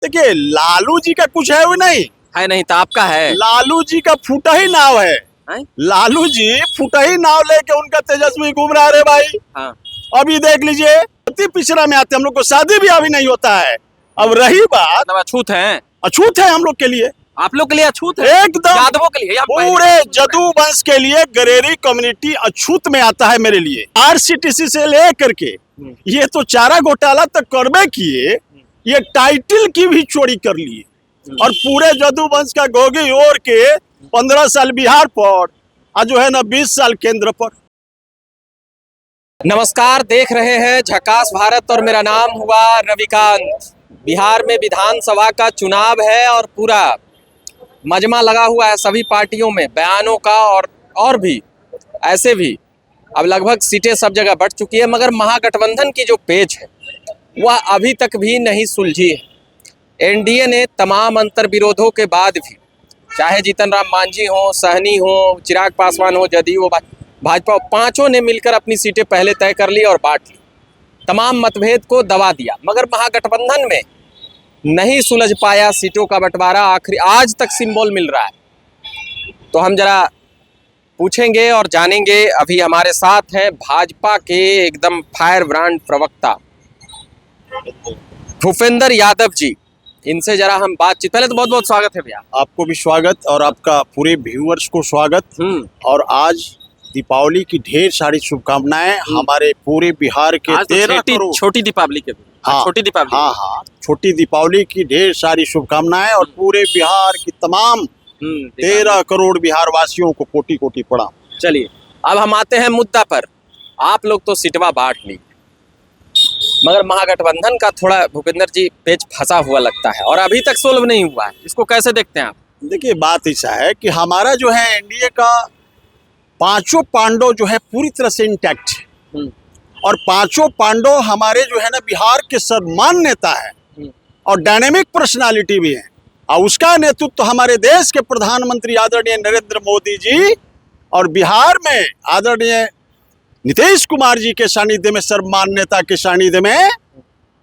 देखिए लालू जी का कुछ है वो नहीं है नहीं तो आपका है। लालू जी का फूटा ही नाव है। लालू जी फूटा ही नाव लेके उनका तेजस्वी घूम रहा है भाई। हाँ। अभी देख लीजिए अति पिछड़ा में आते हम लोग को शादी भी अभी नहीं होता है। अब रही बात मतलब अछूत है, अछूत है हम लोग के लिए, आप लोग के लिए अछूत है, एकदम यादवों के लिए, पूरे जदू वंश के लिए गरेरी कम्युनिटी अछूत में आता है मेरे लिए। आरसीटीसी से लेकर के ये तो चारा घोटाला तक करबे किए, ये टाइटल की भी चोरी कर लिए और पूरे जदू वंश का गोगी ओर के 15 साल बिहार पर आज जो है ना 20 साल केंद्र पर। नमस्कार, देख रहे हैं झकास भारत और मेरा नाम हुआ रविकांत। बिहार में विधानसभा का चुनाव है और पूरा मजमा लगा हुआ है सभी पार्टियों में, बयानों का और भी ऐसे भी अब लगभग सीटें सब जगह बढ़ चुकी है, मगर महागठबंधन की जो पेच है वह अभी तक भी नहीं सुलझी है। एनडीए ने तमाम अंतर्विरोधों के बाद भी, चाहे जीतन राम मांझी हो, सहनी हो, चिराग पासवान हो, जदयू, भाजपा, पांचों ने मिलकर अपनी सीटें पहले तय कर ली और बांट ली, तमाम मतभेद को दबा दिया, मगर महागठबंधन में नहीं सुलझ पाया सीटों का बंटवारा। आखिरी आज तक सिंबल मिल रहा है। तो हम जरा पूछेंगे और जानेंगे। अभी हमारे साथ हैं भाजपा के एकदम फायर ब्रांड प्रवक्ता भूपेंद्र यादव जी, इनसे जरा हम बातचीत। पहले तो बहुत बहुत स्वागत है भैया। आपको भी स्वागत और आपका पूरे व्यूअर्स को स्वागत। और आज दीपावली की ढेर सारी शुभकामनाएं हमारे पूरे बिहार के 13 करोड़ छोटी दीपावली के छोटी दीपावली छोटी दीपावली की ढेर सारी शुभकामनाएं और पूरे बिहार की तमाम 13 करोड़ बिहार वासियों को कोटि कोटि प्रणाम। चलिए अब हम आते हैं मुद्दा पर। आप लोग तो सीटवा बांट ली, मगर महागठबंधन का थोड़ा भूपेंद्र जी पेच फंसा हुआ लगता है और अभी तक सोल्व नहीं हुआ है। इसको कैसे देखते हैं आप? देखिए बात ऐसा है कि हमारा जो है एनडीए का पांचों पांडव जो है पूरी तरह से इंटैक्ट है और पांचों पांडव हमारे जो है ना बिहार के सम्मान नेता है और डायनेमिक पर्सनालिटी भी है और उसका नेतृत्व तो हमारे देश के प्रधानमंत्री आदरणीय नरेंद्र मोदी जी और बिहार में आदरणीय नीतीश कुमार जी के सानिध्य में, सम्मान नेता के सानिध्य में,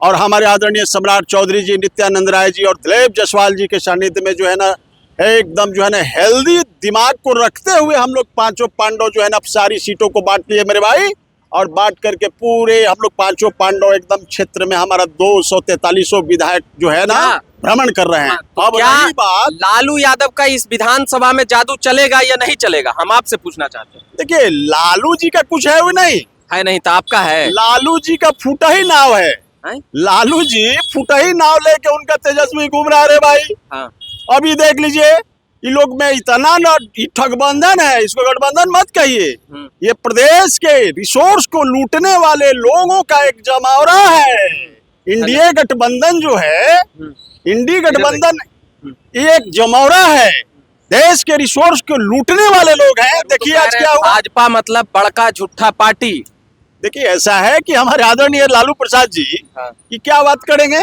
और हमारे आदरणीय सम्राट चौधरी जी, नित्यानंद राय जी और दिलीप जायसवाल जी के सानिध्य में जो है ना एकदम जो है ना हेल्दी दिमाग को रखते हुए हम लोग पांचों पांडव जो है ना सारी सीटों को बांट लिए मेरे भाई। और बांट करके पूरे हम लोग पांचों पांडव एकदम क्षेत्र में हमारा 243 विधायक जो है ना भ्रमण कर रहे हैं। तो अब क्या रही बात लालू यादव का इस विधानसभा में जादू चलेगा या नहीं चलेगा, हम आपसे पूछना चाहते हैं। देखिए लालू जी का कुछ है वो नहीं है नहीं तो आपका है। लालू जी का फूटा ही नाव है। लालू जी फूटा ही नाव लेके उनका तेजस्वी घूम रहा है भाई। हाँ। अभी देख लीजिए ये लोग में इतना ठगबंधन है, इसको गठबंधन मत कहिए, ये प्रदेश के रिसोर्स को लूटने वाले लोगों का एक जमावड़ा है। इंडिया गठबंधन जो है, इंडी गठबंधन ये एक जमावड़ा है, देश के रिसोर्स को लूटने वाले लोग हैं। देखिए आज क्या हुआ। भाजपा मतलब बड़का झूठा पार्टी। देखिए ऐसा है कि हमारे आदरणीय लालू प्रसाद जी की क्या बात करेंगे।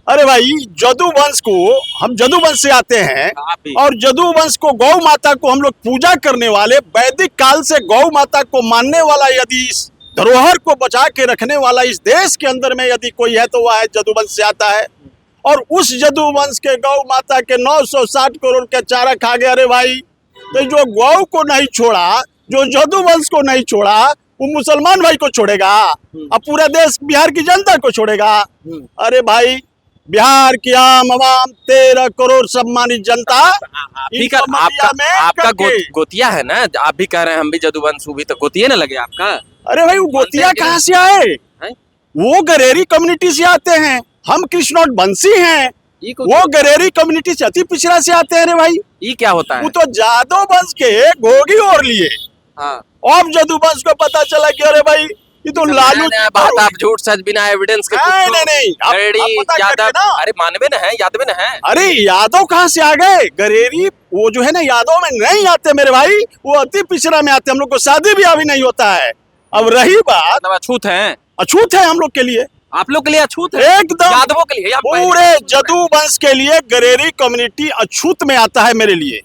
अरे भाई जदू वंश को, हम जदू वंश से आते हैं और जदू वंश को, गौ माता को हम लोग पूजा करने वाले, वैदिक काल से गौ माता को मानने वाला, यदि इस धरोहर को बचा के रखने वाला इस देश के अंदर में यदि कोई है तो वह है जदू वंश से आता है। और उस जदू वंश के गौ माता के 960 करोड़ के चारा खा गए। अरे भाई तो जो गौ को नहीं छोड़ा, जो जदू वंश को नहीं छोड़ा, वो मुसलमान भाई को छोड़ेगा और पूरा देश बिहार की जनता को छोड़ेगा। अरे भाई बिहार की आम आवाम 13 करोड़ सम्मानित जनता आपका गोतिया है ना। आप भी कह रहे हैं हम भी जदूवंश, भी तो गोतिया ना लगे आपका। अरे भाई वो गोतिया कहाँ से आए? वो गरेरी कम्युनिटी से आते हैं, हम कृष्णोट बंसी हैं, वो गरेरी कम्युनिटी से अति पिछड़ा से आते हैं। अरे भाई ये क्या होता है? वो तो जादव वंश के घोगी और लिए। अब जदू वंश को पता चला कि अरे भाई ये तो लालू बात, आप झूठ सच बिना एविडेंस के नहीं यादव, अरे मानवे न है, यादव न है। अरे यादव कहाँ से आ गए? गरेरी वो जो है ना यादव में नहीं आते मेरे भाई, वो अति पिछड़ा में आते, हम लोग को शादी भी अभी नहीं होता है। अब रही बात अछूत है, अछूत है हम लोग के लिए, आप लोग के लिए अछूत है, एकदम यादवों के लिए, पूरे जदू वंश के लिए गरेरी कम्युनिटी अछूत में आता है मेरे लिए।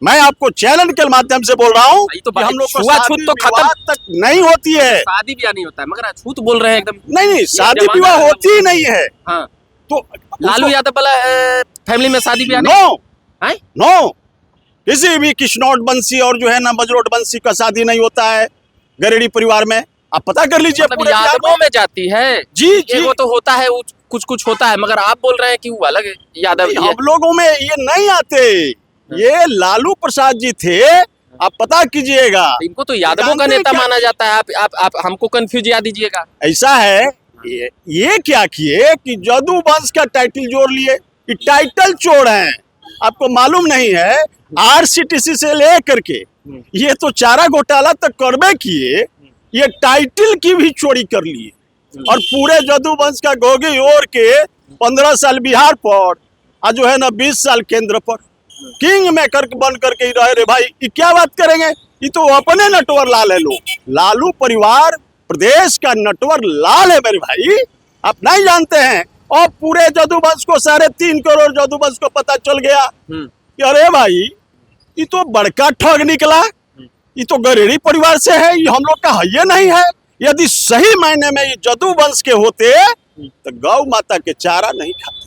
मैं आपको चैनल के माध्यम से बोल रहा हूँ तो हम लोग को छूत तो खत्म तक नहीं होती है, शादी ब्याह नहीं होता है, मगर अछूत बोल रहे हैं एकदम। नहीं शादी विवाह होती ही नहीं है। हाँ। तो लालू यादव वाला फैमिली में शादी ब्याह नो है? नो, किसी भी किशनौट बंसी और जो है ना बजरोट बंसी का शादी नहीं होता है गरेड़ी परिवार में। आप पता कर लीजिए मतलब पूरे बिहार यादवों में जाती है जी जी। वो तो होता है, कुछ कुछ होता है, मगर आप बोल रहे हैं कि वो अलग है यादव। हम लोगों में ये नहीं आते, ये लालू प्रसाद जी थे, आप पता कीजिएगा। इनको तो यादवों का नेता माना जाता है। आप हमको कंफ्यूज याद दीजिएगा। ऐसा है, ये क्या किए कि जदू वंश का टाइटल जोड़ लिए, ये टाइटल चोर हैं, आपको मालूम नहीं है। आरसीटीसी से लेकर के ये तो चारा घोटाला तक करबे किए, ये टाइटल की भी चोरी कर लिए और पूरे जदू वंश का गोगी ओर के 15 साल बिहार पर आज जो है ना 20 साल केंद्र पर किंग मेकर बन करके ही रहे रे भाई। ये क्या बात करेंगे, ये तो अपने नटवर लाल है लोग। लालू परिवार प्रदेश का नटवर लाल है मेरे भाई, आप नहीं जानते हैं। और पूरे जदू वंश को 3.5 करोड़ जदू वंश को पता चल गया कि अरे भाई ये तो बड़का ठग निकला, ये तो गरेड़ी परिवार से है, ये हम लोग का है ये नहीं है। यदि सही मायने में ये जदू वंश के होते तो गौ माता के चारा नहीं खाते,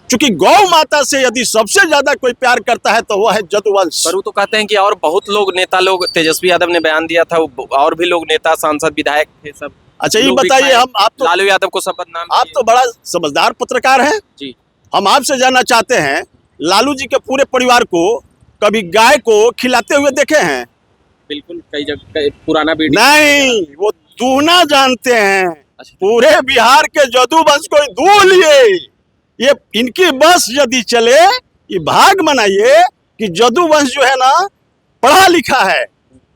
क्योंकि गौ माता से यदि सबसे ज्यादा कोई प्यार करता है तो वो है जदुवंश। पर वो तो कहते हैं कि और बहुत लोग नेता लोग, तेजस्वी यादव ने बयान दिया था, और भी लोग नेता सांसद विधायक थे सब। अच्छा ये बताइए, हम आप तो लालू यादव को सब बदनाम, आप तो बड़ा समझदार पत्रकार हैं जी। हम आपसे जानना चाहते हैं, लालू जी के पूरे परिवार को कभी गाय को खिलाते हुए देखे हैं? बिल्कुल, कई जगह पुराना वीडियो नहीं, वो दूना जानते हैं। पूरे बिहार के जदू वंश को दू लिए, ये इनकी बस यदि चले, ये भाग मनाइए कि जदू वंश जो है ना पढ़ा लिखा है,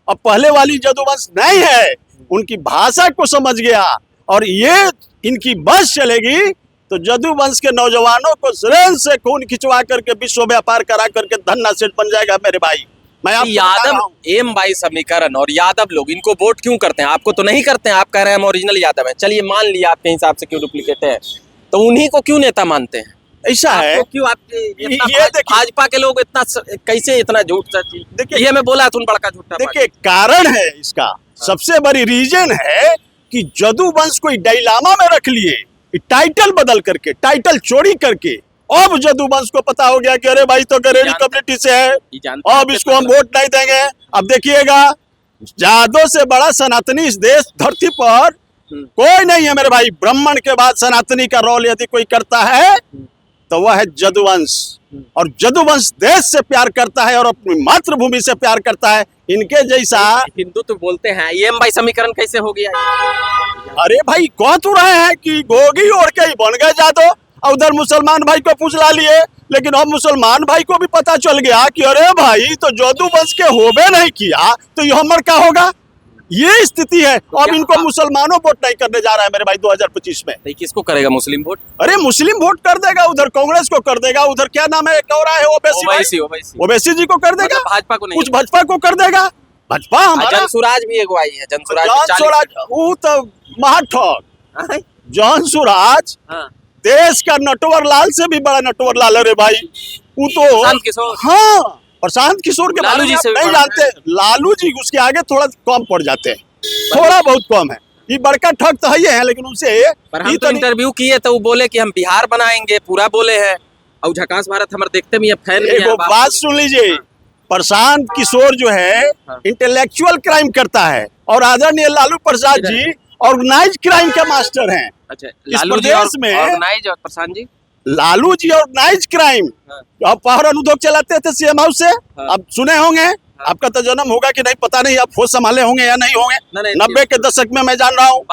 अब पहले वाली जदू वंश नहीं है, उनकी भाषा को समझ गया और ये इनकी बस चलेगी तो जदू वंश के नौजवानों को सिरेंज से खून खिंचवा करके विश्व व्यापार करा करके धन्ना सेठ बन जाएगा मेरे भाई। मैं आपको यादव एम बाई समीकरण और यादव लोग इनको वोट क्यों करते हैं? आपको तो नहीं करते हैं, आप कह रहे हैं हम ओरिजिनल यादव हैं। चलिए मान लिया आपके हिसाब से क्यों डुप्लीकेट है, तो उन्हीं को क्यों नेता मानते हैं? ऐसा है क्यों आप भाजपा के लोग इतना कैसे इतना झूठ सच? देखिए ये मैं बोला तुम बड़का झूठा। देखिए कारण है इसका, सबसे बड़ी रीजन है कि जदू वंश को डायलामा में रख लिए, टाइटल बदल करके, टाइटल चोरी करके। अब जदू वंश को पता हो गया कि अरे भाई तो गरेड़ी कम्युनिटी से है, अब इसको हम वोट नहीं देंगे। अब देखिएगा, यादव से बड़ा सनातनी इस देश धरती पर कोई नहीं है मेरे भाई। ब्राह्मण के बाद सनातनी का रोल यदि कोई करता है तो वह है जदुवंश, और जदुवंश देश से प्यार करता है और अपनी मातृभूमि से प्यार करता है। इनके जैसा हिंदू तो बोलते हैं, ये एम बाई समीकरण कैसे हो गया? अरे भाई कह तो रहे हैं कि गोगी और के ही बन गए जादव, और उधर मुसलमान भाई को पूछ ला लिए, लेकिन अब मुसलमान भाई को भी पता चल गया कि अरे भाई तो जदू वंश के होबे नहीं किया तो ये हमर क्या होगा। ये स्थिति है। अब इनको मुसलमानों वोट नहीं करने जा रहा है मेरे भाई 2025 में। किसको करेगा मुस्लिम वोट? अरे मुस्लिम वोट कर देगा, उधर कांग्रेस को कर देगा, उधर क्या नाम है कह रहा है ओवैसी जी को कर देगा, भाजपा को नहीं, कुछ भाजपा को कर देगा। भाजपा हमारा जनसुराज भी एगो आई है, जनसुराज वो तो महाठग जनसुराज देश का नटवर लाल से भी बड़ा नटवर लाल है रे भाई। वो तो हाँ प्रशांत किशोर के बारे में नहीं जानते। लालू जी उसके आगे थोड़ा कम पड़ जाते हैं, थोड़ा बहुत कम है। ये बड़का ठग तो है, लेकिन उनसे पर हम तो इंटरव्यू किए तो वो बोले कि हम बिहार बनाएंगे, पूरा बोले हैं। और झकास भारत हमारे देखते भी है, फैन भी है। बात सुन लीजिए, प्रशांत किशोर जो है इंटेलेक्चुअल क्राइम करता है और आदरणीय लालू प्रसाद जी ऑर्गेनाइज क्राइम के मास्टर हैं। अच्छा, लालू जी ऑर्गेनाइज और प्रशांत जी, लालू जी ऑर्गेनाइज क्राइम अपहरण उद्योग चलाते थे सीएम हाउस से, आप सुने होंगे। आपका तो जन्म होगा कि नहीं पता नहीं, आप होश संभाले होंगे या नहीं होंगे। 90 के दशक में मैं जान रहा हूँ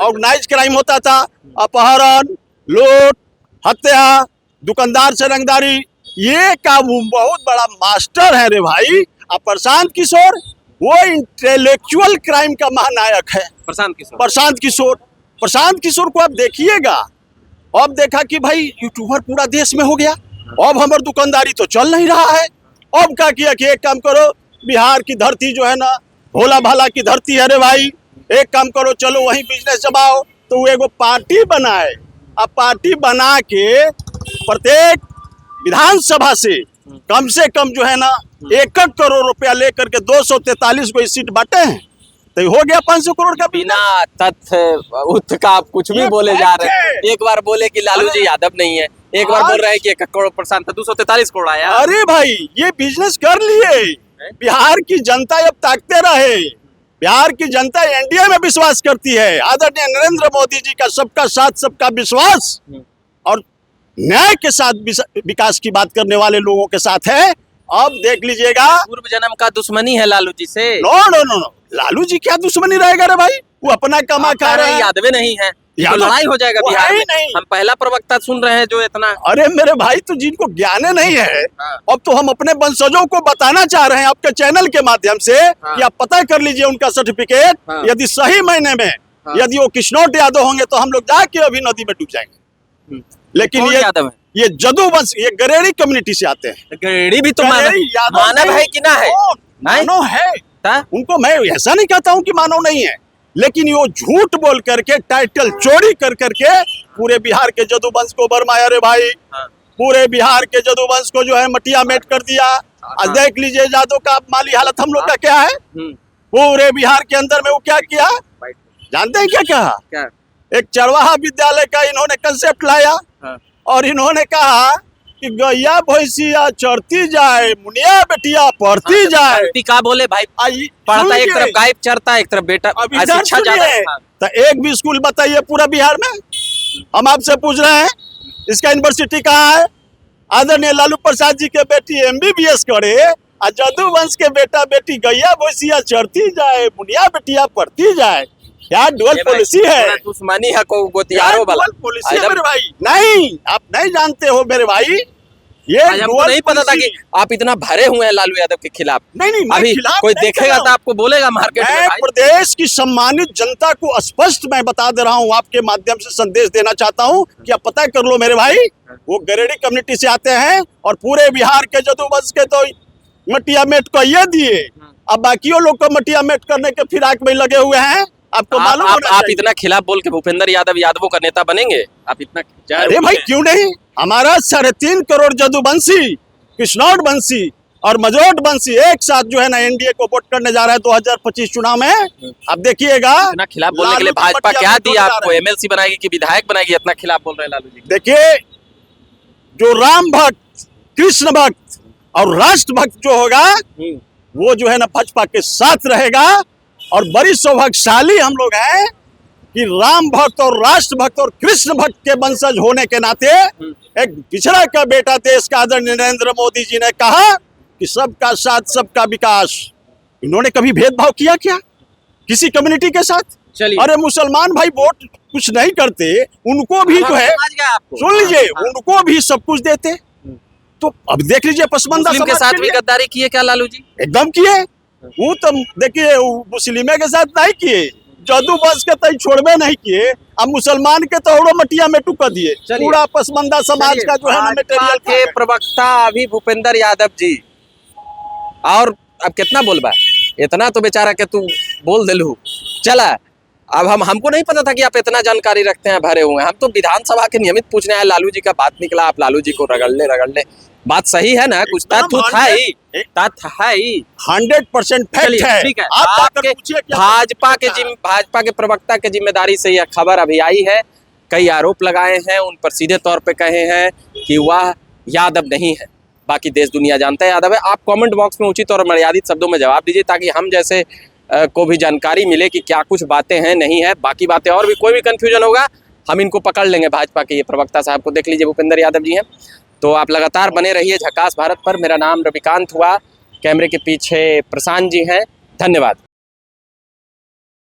ऑर्गेनाइज क्राइम होता था, अपहरण, लूट, हत्या, दुकानदार से रंगदारी, ये का बहुत बड़ा मास्टर है रे भाई। अब प्रशांत किशोर वो इंटेलेक्चुअल क्राइम का महानायक है। प्रशांत किशोर को आप देखिएगा, अब देखा कि भाई यूट्यूबर पूरा देश में हो गया, अब हमारी दुकानदारी तो चल नहीं रहा है। अब क्या किया कि एक काम करो, बिहार की धरती जो है ना भोला भाला की धरती है रे भाई, एक काम करो चलो वहीं बिजनेस जमाओ। तो वो एगो पार्टी बनाए, अब पार्टी बना के प्रत्येक विधानसभा से कम जो है ना 1 करोड़ रुपया लेकर के 243 को सीट बांटे हैं, तो हो गया 500 करोड़ का। बिना तथ्य उत्थ का आप कुछ भी बोले जा रहे हैं। एक बार बोले कि लालू जी यादव नहीं है, एक बार बोल रहे हैं कि 1 करोड़ प्रशांत था, 243 करोड़ आया। अरे भाई ये बिजनेस कर लिए। बिहार की जनता अब ताकते रहे। बिहार की जनता एनडीए में विश्वास करती है। आदरणीय नरेंद्र मोदी जी का सबका साथ सबका विश्वास और न्याय के साथ विकास की बात करने वाले लोगों के साथ है। अब देख लीजिएगा। पूर्व जन्म का दुश्मनी है लालू जी से। No no no no, Lalu ji क्या दुश्मनी रहेगा रे भाई, वो अपना कमा खा रहे हैं। यादवें नहीं है, यादव लड़ाई हो जाएगा वो बिहार है ही में। नहीं। हम पहला प्रवक्ता सुन रहे हैं जो इतना। अरे मेरे भाई, तो जिनको ज्ञान नहीं है, हाँ। अब तो हम अपने वंशजों को बताना चाह रहे हैं आपके चैनल के माध्यम से कि आप पता कर लीजिए उनका सर्टिफिकेट। हाँ। यदि सही महीने में यदि वो कृष्णोट यादव होंगे तो हम लोग जाके अभी नदी में डूब जाएंगे। लेकिन कौन ये यादव है? ये जदू वंश, ये गरेड़ी कम्युनिटी से आते हैं। गरेड़ी भी तो गरेड़ी यादव मानव नहीं, है कि ना है? मानव है। हाँ? उनको मैं ऐसा नहीं कहता हूँ कि मानव नहीं है, लेकिन वो झूठ बोल करके टाइटल चोरी कर करके पूरे बिहार के जदू वंश को बरमाया रे भाई। हाँ। पूरे बिहार के जदू वंश को जो है मटिया मेट कर दिया। आज देख लीजिए यादव का माली हालत हम लोग का क्या है। पूरे बिहार के अंदर में वो क्या किया जानते हैं? क्या कहा? क्या? एक चरवाहा विद्यालय का इन्होंने कंसेप्ट लाया और इन्होंने कहा कि गैया भैंसिया चढ़ती जाए, मुनिया बेटिया पढ़ती जाए। का बोले भाई, पढ़ता एक तरफ गायब चरता एक तरफ बेटा। अब इधर शिक्षा ज्यादा है। तो एक भी स्कूल बताइए पूरा बिहार में। हम आपसे पूछ रहे हैं इसका यूनिवर्सिटी कहाँ है? आदरणीय लालू प्रसाद जी के बेटी MBBS करे और जदू वंश के बेटा बेटी गैया भैंसिया चढ़ती जाए, मुनिया बेटिया पढ़ती जाए। क्या डुअल पॉलिसी है? दुश्मनी है को गोतियारो वाला पॉलिसी है मेरे भाई। नहीं, आप नहीं जानते हो मेरे भाई। ये हमको नहीं पता था कि आप इतना भरे हुए हैं लालू यादव के खिलाफ। नहीं, अभी कोई देखेगा तो आपको बोलेगा मार्केट में मैं भाई। प्रदेश की सम्मानित जनता को स्पष्ट मैं बता दे रहा हूँ, आपके माध्यम से संदेश देना चाहता हूँ कि आप पता कर लो मेरे भाई। वो गरेड़ी कम्युनिटी से आते हैं और पूरे बिहार के जदू वंश के तो मटिया मेट को ये दिए, अब बाकियों लोग को मटिया मेट करने के फिराक में लगे हुए हैं। आपको मालूम होना आप चाहिए। इतना खिलाफ बोल के भूपेंद्र यादव यादवों का नेता बनेंगे? आप इतना अरे भाई क्यों नहीं? हमारा 3.5 करोड़ जदूवंशी, कृष्णौट वंशी और मजोट वंशी एक साथ जो है ना एनडीए को वोट करने जा रहा है 2025 चुनाव में। आप देखिएगा। इतना खिलाफ बोलने के लिए भाजपा क्या दी आपको? MLC बनाएगी कि विधायक बनाएगी? इतना खिलाफ बोल रहे हैं लालू जी। देखिए, जो राम भक्त, कृष्ण भक्त और राष्ट्र भक्त जो होगा वो जो है ना भाजपा के साथ रहेगा। और बड़ी सौभाग्यशाली हम लोग हैं कि राम भक्त और राष्ट्र भक्त और कृष्ण भक्त के वंशज होने के नाते एक पिछड़ा का बेटा देश का आदरणीय नरेंद्र मोदी जी ने कहा कि सबका साथ सबका विकास। इन्होंने कभी भेदभाव किया क्या किसी कम्युनिटी के साथ? चलिए, अरे मुसलमान भाई वोट कुछ नहीं करते, उनको भी जो है सुन लीजिए, उनको भी सब कुछ देते। तो अब देख लीजिए पसमंदा मुस्लिम के साथ भी गद्दारी किए क्या लालू जी? एकदम किए। वो तो देखिए मुस्लिमे के साथ नहीं किए, जदू वंश के तो छोड़वे नहीं किए, अब मुसलमान के तो मटिया में टुका दिए। पूरा पसमंदा समाज का जो है ना मटेरियल के प्रवक्ता अभी भूपेंद्र यादव जी। और अब कितना बोलबा, इतना तो बेचारा के तू बोल दिलू। चला, अब हमको नहीं पता था कि आप इतना जानकारी रखते हैं, भरे हुए हैं। हम तो विधानसभा के नियमित पूछने आए, लालू जी का बात निकला, आप लालू जी को रगड़ने। बात सही है ना? कुछ तथ्य है ही, तथ्य है ही, 100% फैक्ट है। ठीक है, आपके भाजपा के प्रवक्ता के जिम्मेदारी से यह खबर अभी आई है। कई आरोप लगाए हैं, उन पर सीधे तौर पे कहे हैं कि वह यादव नहीं है। बाकी देश दुनिया जानता है यादव है। आप कमेंट बॉक्स में उचित और मर्यादित शब्दों में जवाब दीजिए ताकि हम जैसे को भी जानकारी मिले कि क्या कुछ बातें हैं, नहीं है। बाकी बातें और भी कोई भी कंफ्यूजन होगा हम इनको पकड़ लेंगे। भाजपा के ये प्रवक्ता साहब को देख लीजिए, भूपेंद्र यादव जी हैं। तो आप लगातार बने रहिए झकास भारत पर। मेरा नाम रविकांत हुआ, कैमरे के पीछे प्रशांत जी हैं। धन्यवाद।